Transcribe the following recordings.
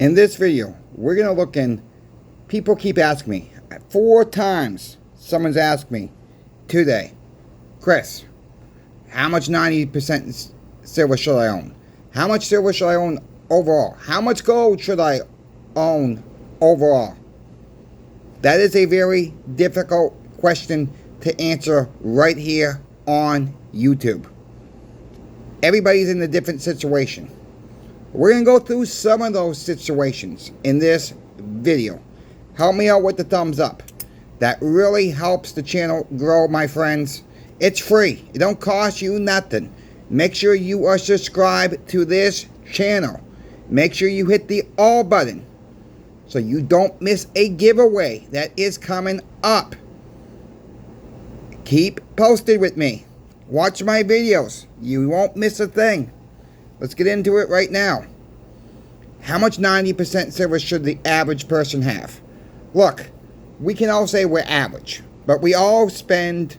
In this video, we're going to look in, people keep asking me, 4 times someone's asked me today, Chris, how much 90% silver should I own? How much silver should I own overall? How much gold should I own overall? That is a very difficult question to answer right here on YouTube. Everybody's in a different situation. We're going to go through some of those situations in this video. Help me out with the thumbs up. That really helps the channel grow, my friends. It's free. It don't cost you nothing. Make sure you are subscribed to this channel. Make sure you hit the all button so you don't miss a giveaway that is coming up. Keep posted with me. Watch my videos. You won't miss a thing. Let's get into it right now. How much 90% silver should the average person have? Look, we can all say we're average, but we all spend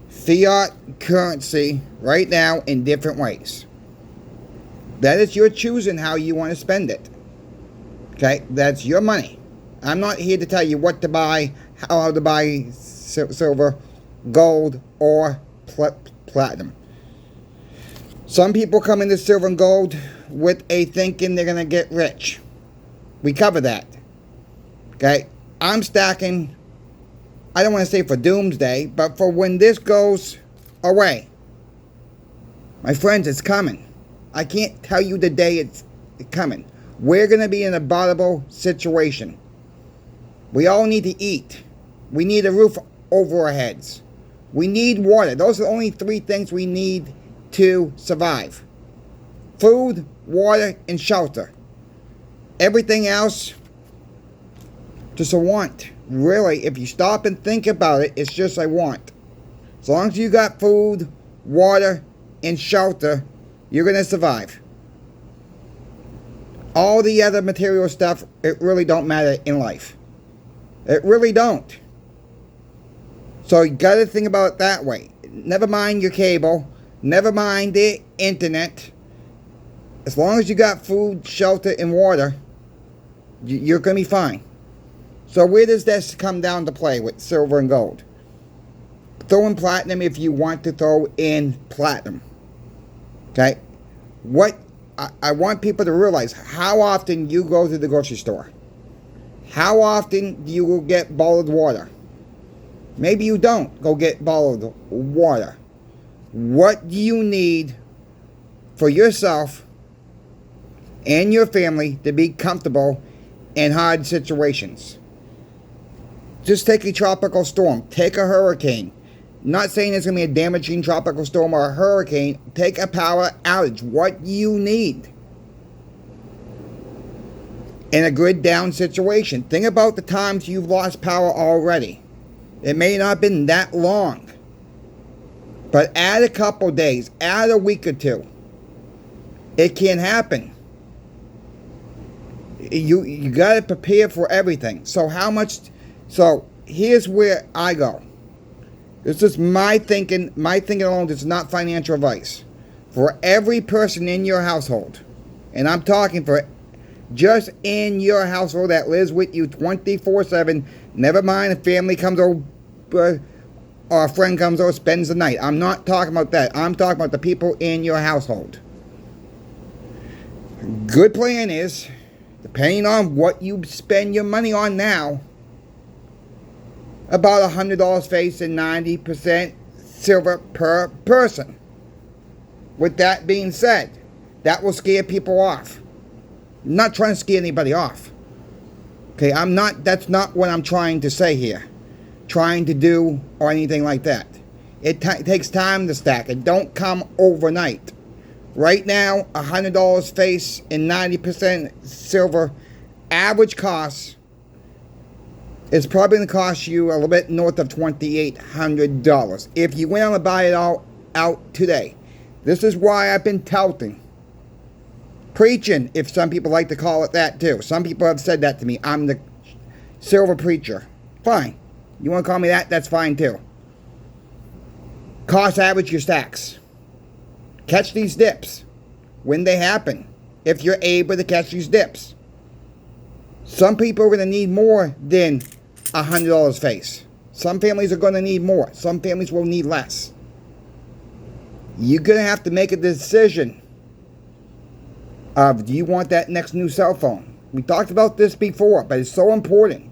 fiat currency right now in different ways. That is your choosing how you want to spend it. Okay, that's your money. I'm not here to tell you what to buy, how to buy silver, gold, or platinum. Some people come into silver and gold with a thinking they're going to get rich. We cover that. Okay? I'm stacking, I don't want to say for doomsday, but for when this goes away. My friends, it's coming. I can't tell you the day it's coming. We're going to be in a vulnerable situation. We all need to eat. We need a roof over our heads. We need water. Those are the only 3 things we need to survive. Food, water, and shelter. Everything else, just a want. Really, if you stop and think about it, it's just a want. As long as you got food, water, and shelter, you're going to survive. All the other material stuff, it really don't matter in life. It really don't. So you got to think about it that way. Never mind your cable. Never mind the internet. As long as you got food, shelter, and water, you're going to be fine. So where does this come down to play with silver and gold? Throw in platinum if you want to throw in platinum. Okay? What I want people to realize, how often you go to the grocery store. How often do you go get bottled water? Maybe you don't go get bottled water. What do you need for yourself and your family to be comfortable in hard situations? Just take a tropical storm. Take a hurricane. Not saying it's going to be a damaging tropical storm or a hurricane. Take a power outage. What you need in a grid down situation. Think about the times you've lost power already. It may not have been that long. But add a couple days, add a week or 2. It can happen. You got to prepare for everything. So how much? So here's where I go. This is my thinking. My thinking alone. This is not financial advice. For every person in your household, and I'm talking for just in your household that lives with you 24/7. Never mind if family comes over. Or a friend comes over, spends the night. I'm not talking about that. I'm talking about the people in your household. Good plan is, depending on what you spend your money on now, about $100 face and 90% silver per person. With that being said, that will scare people off. I'm not trying to scare anybody off. Okay, that's not what I'm trying to say here. Trying to do or anything like that. It takes time to stack. It don't come overnight. Right now, $100 face and 90% silver average cost is probably going to cost you a little bit north of $2,800 if you went on to buy it all out today. This is why I've been touting, preaching, if some people like to call it that too. Some people have said that to me. I'm the silver preacher. Fine. You want to call me that? That's fine too. Cost average your stacks. Catch these dips when they happen. If you're able to catch these dips. Some people are going to need more than $100 face. Some families are going to need more. Some families will need less. You're going to have to make a decision of, do you want that next new cell phone? We talked about this before, but it's so important.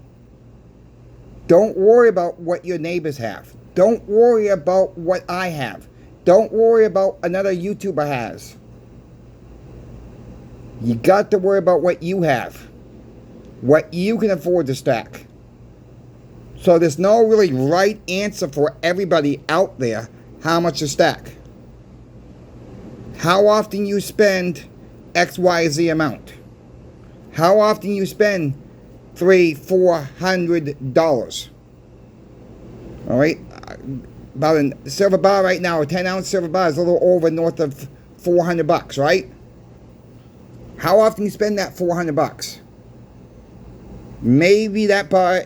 Don't worry about what your neighbors have. Don't worry about what I have. Don't worry about another YouTuber has. You got to worry about what you have. What you can afford to stack. So there's no really right answer for everybody out there how much to stack. How often you spend XYZ amount. How often you spend $300-$400. Alright? About a silver bar right now, a 10-ounce silver bar is a little over north of $400, right? How often you spend that $400? Maybe that bar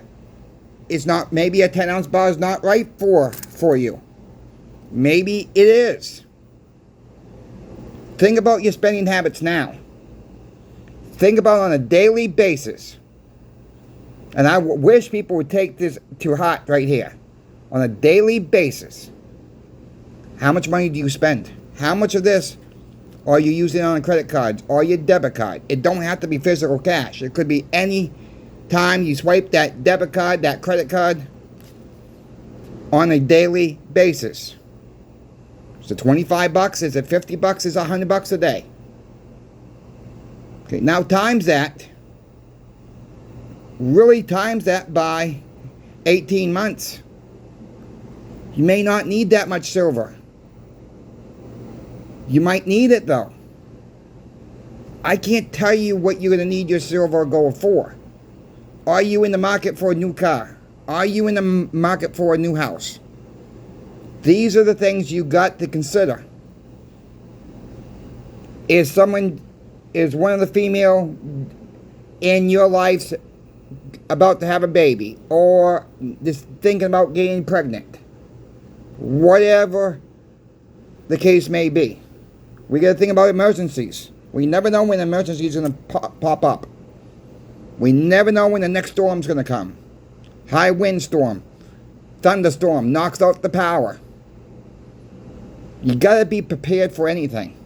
is not, maybe a 10-ounce bar is not right for you. Maybe it is. Think about your spending habits now. Think about it on a daily basis. And I wish people would take this to heart right here. On a daily basis. How much money do you spend? How much of this are you using on a credit card or your debit card? It don't have to be physical cash. It could be any time you swipe that debit card, that credit card, on a daily basis. Is it $25? Is it $50? Is it $100 a day? Okay, now times that. Really times that by 18 months. You may not need that much silver. You might need it though. I can't tell you what you're going to need your silver or gold for. Are you in the market for a new car? Are you in the market for a new house? These are the things you got to consider. Is one of the female in your life about to have a baby, or just thinking about getting pregnant? Whatever the case may be. We got to think about emergencies. We never know when an emergency is going to pop up. We never know when the next storm's going to come. High windstorm, thunderstorm, knocks out the power. You got to be prepared for anything.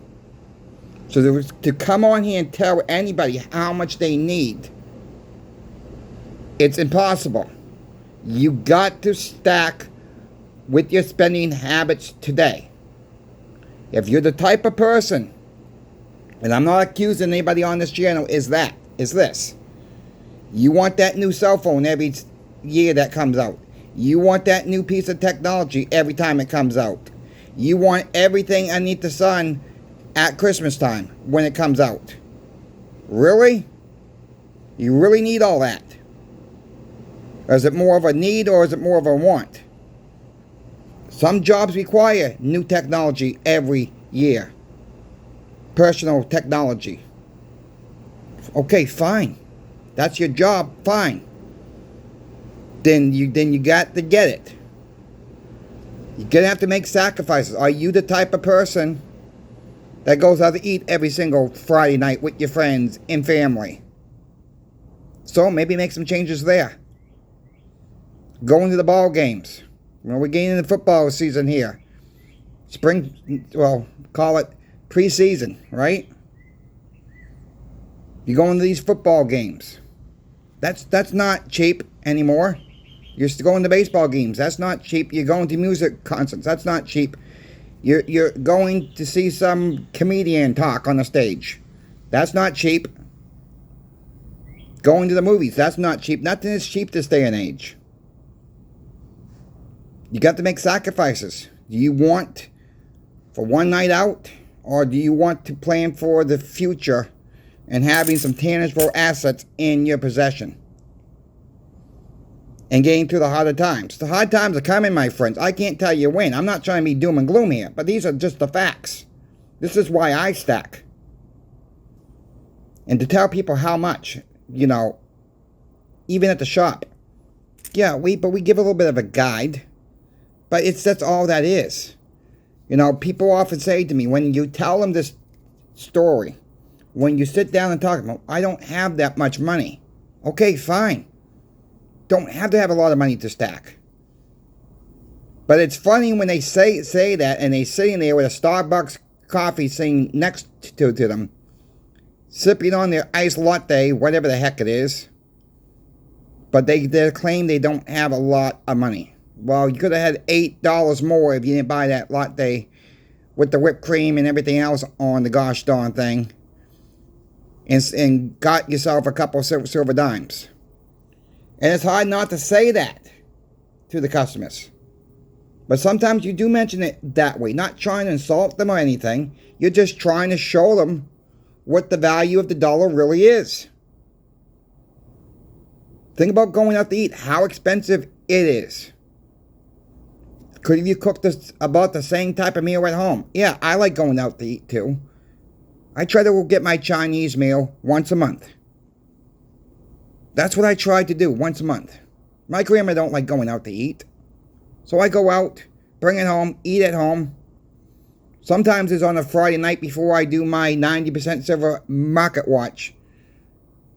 So to come on here and tell anybody how much they need, it's impossible. You got to stack with your spending habits today. If you're the type of person, and I'm not accusing anybody on this channel, is this. You want that new cell phone every year that comes out. You want that new piece of technology every time it comes out. You want everything underneath the sun at Christmas time when it comes out. Really? You really need all that? Or is it more of a need, or is it more of a want? Some jobs require new technology every year. Personal technology. Okay, fine. That's your job, fine. Then you got to get it. You're going to have to make sacrifices. Are you the type of person that goes out to eat every single Friday night with your friends and family? So maybe make some changes there. Going to the ball games. We're getting into football season here. Spring, well, call it preseason, right? You're going to these football games. That's not cheap anymore. You're going to baseball games. That's not cheap. You're going to music concerts. That's not cheap. You're going to see some comedian talk on the stage. That's not cheap. Going to the movies. That's not cheap. Nothing is cheap this day and age. You got to make sacrifices. Do you want for one night out, or do you want to plan for the future and having some tangible assets in your possession and getting through the harder times? The hard times are coming, my friends. I can't tell you when. I'm not trying to be doom and gloom here, but these are just the facts. This is why I stack. And to tell people how much, even at the shop. Yeah, we give a little bit of a guide. But that's all that is. People often say to me, when you tell them this story, when you sit down and talk about, I don't have that much money. Okay, fine. Don't have to have a lot of money to stack. But it's funny when they say that and they sitting there with a Starbucks coffee sitting next to them, sipping on their iced latte, whatever the heck it is. But they claim they don't have a lot of money. Well, you could have had $8 more if you didn't buy that latte with the whipped cream and everything else on the gosh darn thing, and got yourself a couple of silver dimes. And it's hard not to say that to the customers. But sometimes you do mention it that way, not trying to insult them or anything. You're just trying to show them what the value of the dollar really is. Think about going out to eat, how expensive it is. Could you cook about the same type of meal at home? Yeah, I like going out to eat too. I try to get my Chinese meal once a month. That's what I try to do, once a month. My grandma don't like going out to eat. So I go out, bring it home, eat at home. Sometimes it's on a Friday night before I do my 90% silver market watch.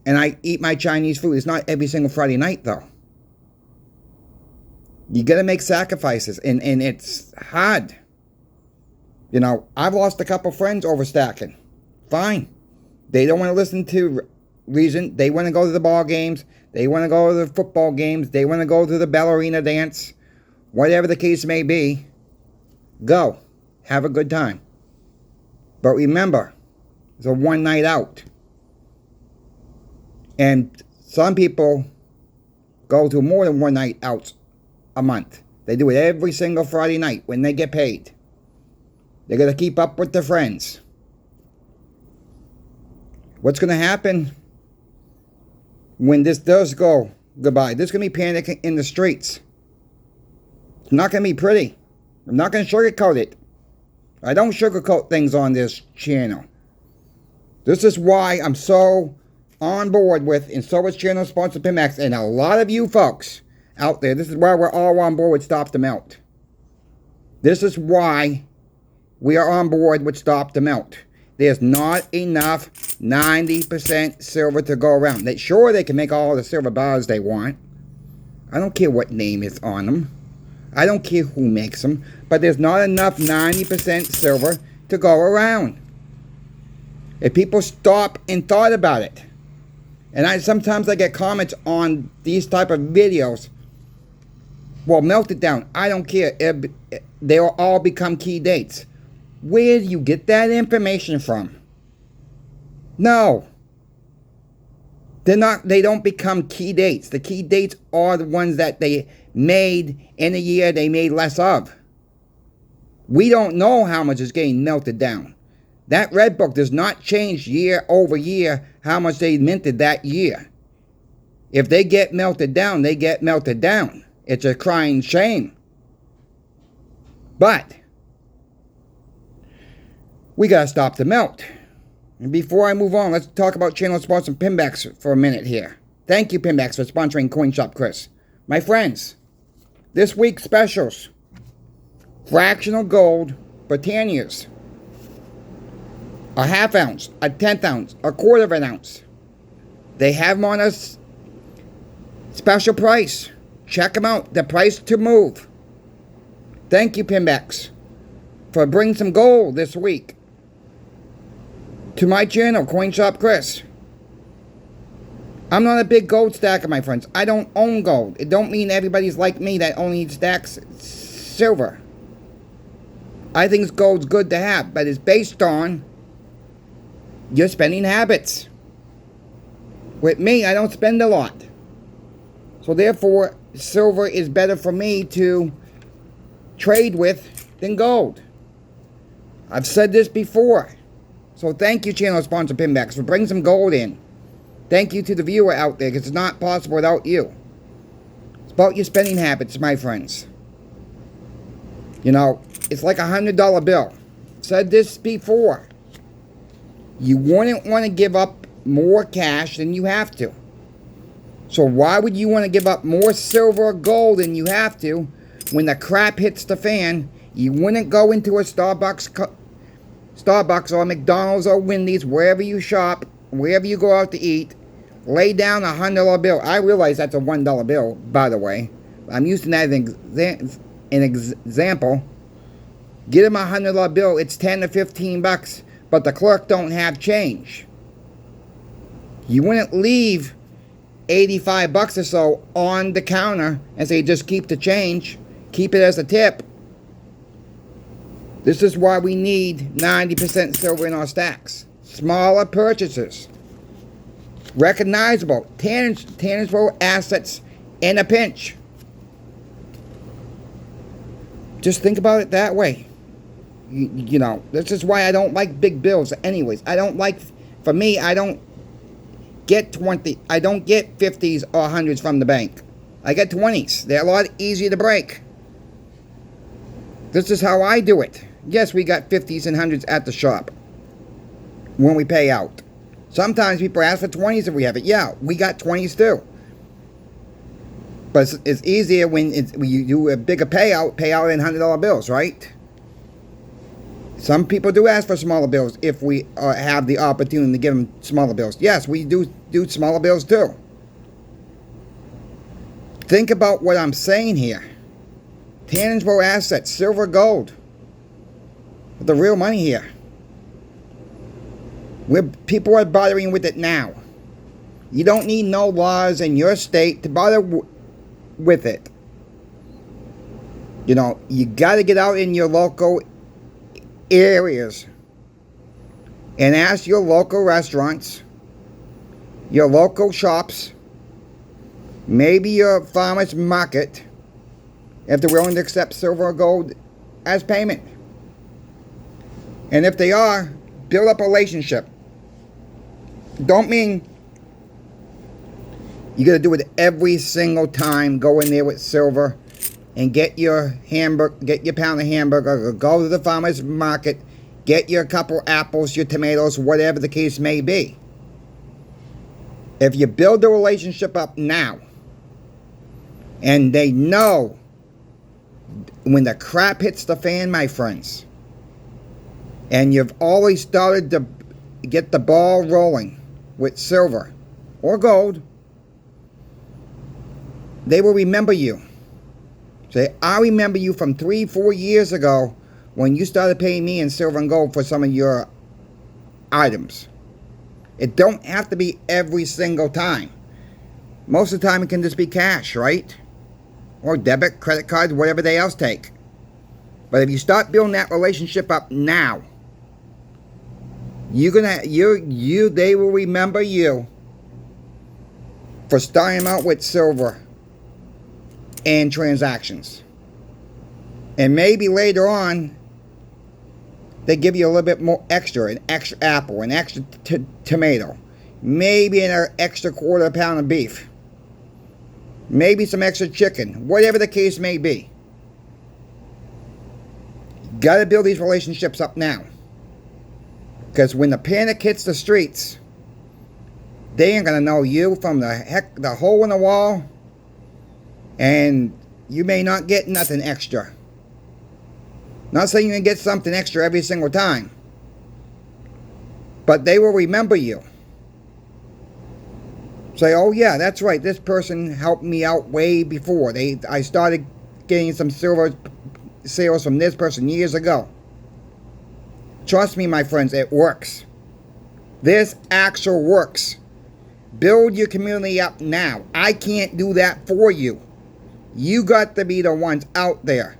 And I eat my Chinese food. It's not every single Friday night though. You got to make sacrifices, and it's hard. You know, I've lost a couple friends over stacking. Fine. They don't want to listen to reason. They want to go to the ball games. They want to go to the football games. They want to go to the ballerina dance. Whatever the case may be, go. Have a good time. But remember, it's a one night out. And some people go to more than one night out a month. They do it every single Friday night when they get paid. They're going to keep up with their friends. What's going to happen when this does go goodbye? There's going to be panic in the streets. It's not going to be pretty. I'm not going to sugarcoat it. I don't sugarcoat things on this channel. This is why I'm so on board with, and so is channel sponsor Pimax, and a lot of you folks out there, this is why we're all on board with Stop the Melt. This is why we are on board with Stop the Melt. There's not enough 90% silver to go around. Sure, they can make all the silver bars they want. I don't care what name is on them. I don't care who makes them. But there's not enough 90% silver to go around. If people stop and thought about it, and sometimes I get comments on these type of videos, well, melt it down. I don't care. They'll all become key dates. Where do you get that information from? No. They don't become key dates. The key dates are the ones that they made in a year they made less of. We don't know how much is getting melted down. That red book does not change year over year how much they minted that year. If they get melted down, they get melted down. It's a crying shame. But we got to stop the melt. And before I move on, let's talk about channel sponsor Pinbacks for a minute here. Thank you, Pinbacks, for sponsoring Coin Shop Chris. My friends, this week's specials: fractional gold Britannias, a half ounce, a tenth ounce, a quarter of an ounce. They have them on a special price. Check them out. The price to move. Thank you, Pinbacks, for bringing some gold this week to my channel, Coin Shop Chris. I'm not a big gold stacker, my friends. I don't own gold. It don't mean everybody's like me that only stacks silver. I think gold's good to have, but it's based on your spending habits. With me, I don't spend a lot. So therefore, silver is better for me to trade with than gold. I've said this before. So thank you, channel sponsor Pinbacks, for bringing some gold in. Thank you to the viewer out there, because it's not possible without you. It's about your spending habits, my friends. You know, it's like $100 bill. Said this before. You wouldn't want to give up more cash than you have to. So why would you want to give up more silver or gold than you have to when the crap hits the fan? You wouldn't go into a Starbucks or McDonald's or Wendy's, wherever you shop, wherever you go out to eat, Lay down $100 bill. I realize that's a $1 bill, by the way. I'm using that as an example. Get him a $100 bill. It's 10 to 15 bucks, but the clerk don't have change. You wouldn't leave 85 bucks or so on the counter and say, just keep the change. Keep it as a tip. This is why we need 90% silver in our stacks. Smaller purchases. Recognizable. Tangible assets in a pinch. Just think about it that way. You know, this is why I don't like big bills anyways. For me, I don't get 50s or 100s from the bank. I get 20s. They're a lot easier to break. This is how I do it. Yes, we got 50s and 100s at the shop when we pay out. Sometimes people ask for 20s if we have it. Yeah, we got 20s too. But it's easier when you do a bigger payout in $100 bills, right? Some people do ask for smaller bills if we have the opportunity to give them smaller bills. Yes, we do smaller bills too. Think about what I'm saying here. Tangible assets, silver, gold. The real money here. People are bothering with it now. You don't need no laws in your state to bother with it. You know, you got to get out in your local areas and ask your local restaurants, your local shops, maybe your farmer's market, if they're willing to accept silver or gold as payment. And if they are, build up a relationship. Don't mean you got to do it every single time. Go in there with silver and get your pound of hamburger, or go to the farmer's market, get your couple apples, your tomatoes, whatever the case may be. If you build the relationship up now, and they know when the crap hits the fan, my friends, and you've always started to get the ball rolling with silver or gold, they will remember you. Say, I remember you from 3-4 years ago when you started paying me in silver and gold for some of your items. It don't have to be every single time. Most of the time it can just be cash, right? Or debit, credit cards, whatever they else take. But if you start building that relationship up now, they will remember you for starting out with silver and transactions. And maybe later on, they give you a little bit more extra, an extra apple, an extra tomato, maybe an extra quarter pound of beef, maybe some extra chicken, whatever the case may be. Got to build these relationships up now. Because when the panic hits the streets, they ain't going to know you from the hole in the wall, and you may not get nothing extra. Not saying you're going to get something extra every single time, but they will remember you. Say, oh yeah, that's right, this person helped me out way before. I started getting some silver sales from this person years ago. Trust me, my friends, it works. This actually works. Build your community up now. I can't do that for you. You got to be the ones out there,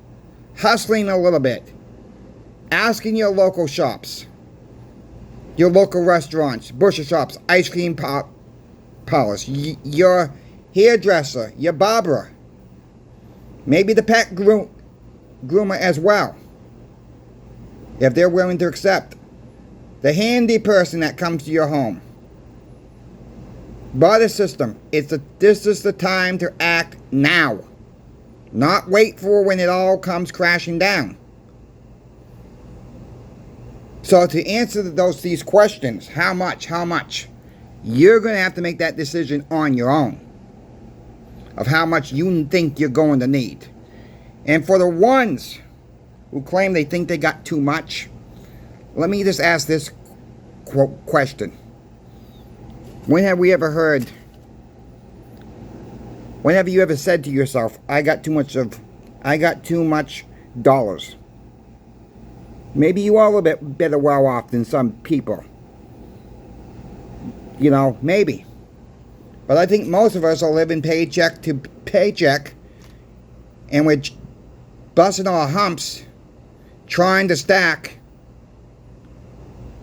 hustling a little bit, asking your local shops, your local restaurants, butcher shops, ice cream parlors, your hairdresser, your barber, maybe the pet groomer as well, if they're willing to accept, the handy person that comes to your home. Barter system. This is the time to act now. Not wait for when it all comes crashing down. So to answer these questions, how much, you're going to have to make that decision on your own of how much you think you're going to need. And for the ones who claim they think they got too much, let me just ask this question. When have we ever heard, when have you ever said to yourself, I got too much dollars? Maybe you are a little bit better well off than some people. You know, maybe. But I think most of us are living paycheck to paycheck, and we're busting our humps trying to stack.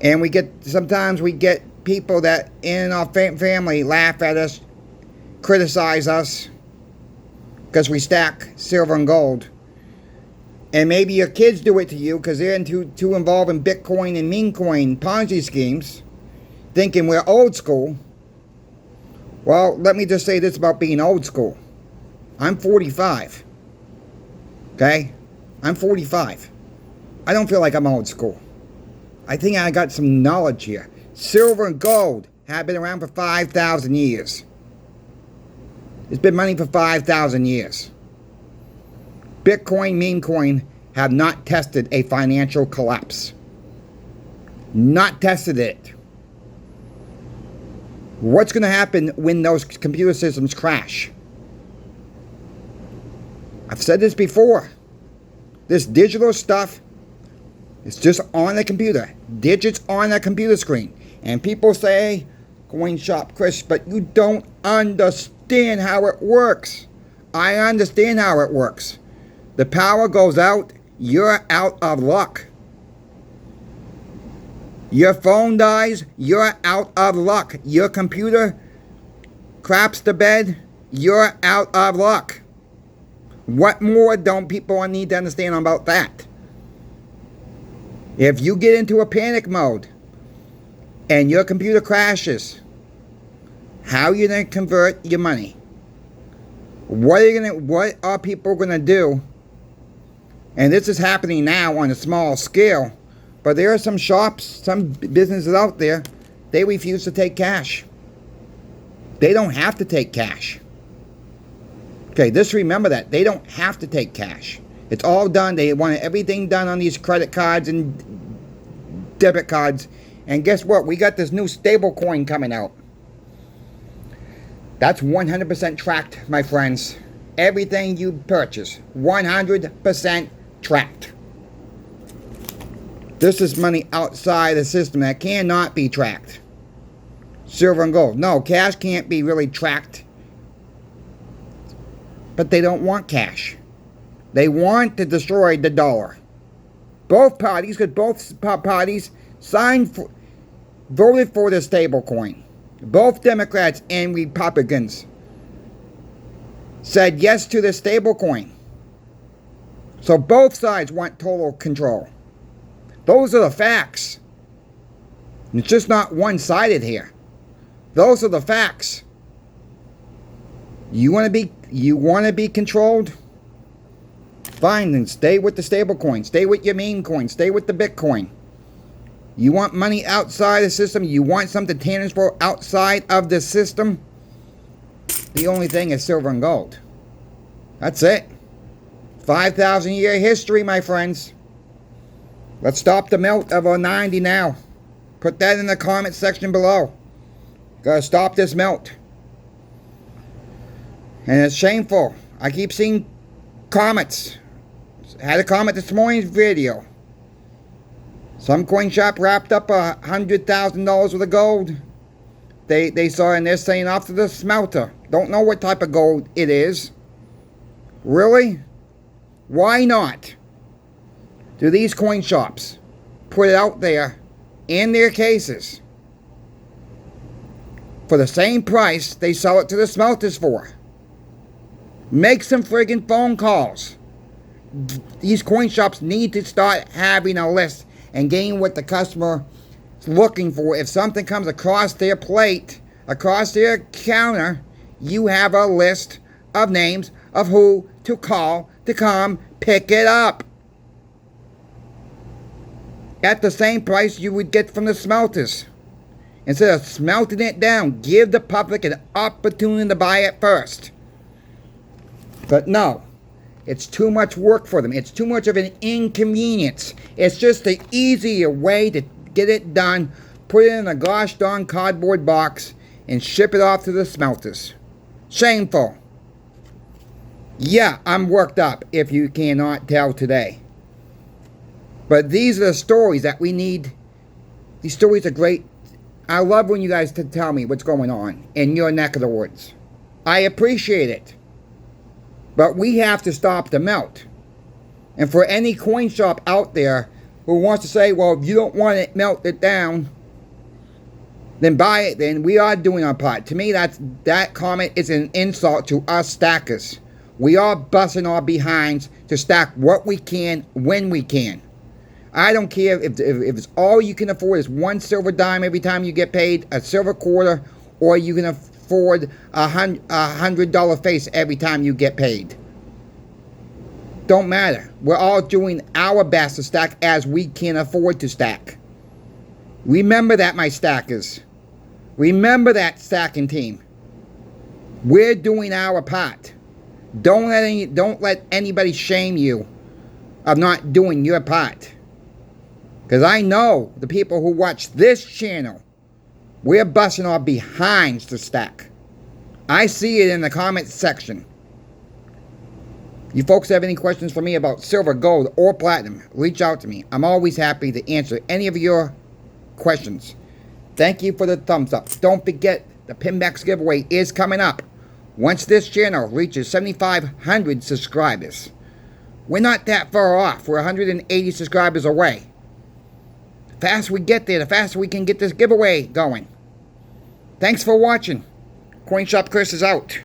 And sometimes we get people that in our family laugh at us, criticize us, because we stack silver and gold. And maybe your kids do it to you because they're too involved in Bitcoin and meme coin Ponzi schemes, thinking we're old school. Well, let me just say this about being old school. I'm 45. Okay? I'm 45. I don't feel like I'm old school. I think I got some knowledge here. Silver and gold have been around for 5,000 years. It's been money for 5,000 years. Bitcoin, meme coin have not tested a financial collapse. Not tested it. What's going to happen when those computer systems crash? I've said this before. This digital stuff is just on the computer. Digits on a computer screen. And people say, Coin Shop Chris, but you don't understand how it works. I understand how it works. The power goes out, you're out of luck. Your phone dies, you're out of luck. Your computer craps the bed, you're out of luck. What more don't people need to understand about that? If you get into a panic mode and your computer crashes, how are you going to convert your money? What are people going to do? And this is happening now on a small scale. But there are some shops, some businesses out there, they refuse to take cash. They don't have to take cash. Okay, just remember that. They don't have to take cash. It's all done. They want everything done on these credit cards and debit cards. And guess what? We got this new stable coin coming out. That's 100% tracked, my friends. Everything you purchase, 100% tracked. This is money outside the system that cannot be tracked. Silver and gold. No, cash can't be really tracked. But they don't want cash. They want to destroy the dollar. Both parties, because both parties voted for the stable coin. Both Democrats and Republicans said yes to the stable coin. So both sides want total control. Those are the facts. It's just not one-sided here. Those are the facts. You want to be controlled? Fine, then stay with the stable coin. Stay with your meme coin. Stay with the Bitcoin. You want money outside the system? You want something tangible outside of the system? The only thing is silver and gold. That's it. 5,000 year history, my friends. Let's stop the melt of our 90 now. Put that in the comment section below. Gotta stop this melt. And it's shameful. I keep seeing comments. I had a comment this morning's video. Some coin shop wrapped up $100,000 worth of gold. They saw and they're saying off to the smelter. Don't know what type of gold it is. Really? Why not? Do these coin shops put it out there in their cases for the same price they sell it to the smelters for? Make some friggin' phone calls. These coin shops need to start having a list and getting what the customer is looking for. If something comes across their plate, across their counter, you have a list of names of who to call to come pick it up at the same price you would get from the smelters. Instead of smelting it down, give the public an opportunity to buy it first. But no, it's too much work for them. It's too much of an inconvenience. It's just the easier way to get it done. Put it in a gosh darn cardboard box and ship it off to the smelters. Shameful. Yeah, I'm worked up, if you cannot tell today. But these are the stories that we need. These stories are great. I love when you guys tell me what's going on in your neck of the woods. I appreciate it. But we have to stop the melt. And for any coin shop out there who wants to say, well, if you don't want it melted down, then buy it, then we are doing our part. To me, that comment is an insult to us stackers. We are busting our behinds to stack what we can when we can. I don't care if it's all you can afford is one silver dime every time you get paid, a silver quarter, or you can afford a $100 face every time you get paid. Don't matter. We're all doing our best to stack as we can afford to stack. Remember that, my stackers. Remember that, stacking team. We're doing our part. Don't let anybody shame you of not doing your part. Because I know the people who watch this channel, we're busting our behinds to stack. I see it in the comments section. You folks have any questions for me about silver, gold, or platinum, reach out to me. I'm always happy to answer any of your questions. Thank you for the thumbs up. Don't forget, the Pinbacks giveaway is coming up once this channel reaches 7,500 subscribers. We're not that far off. We're 180 subscribers away. The faster we get there, the faster we can get this giveaway going. Thanks for watching. Coin Shop Chris is out.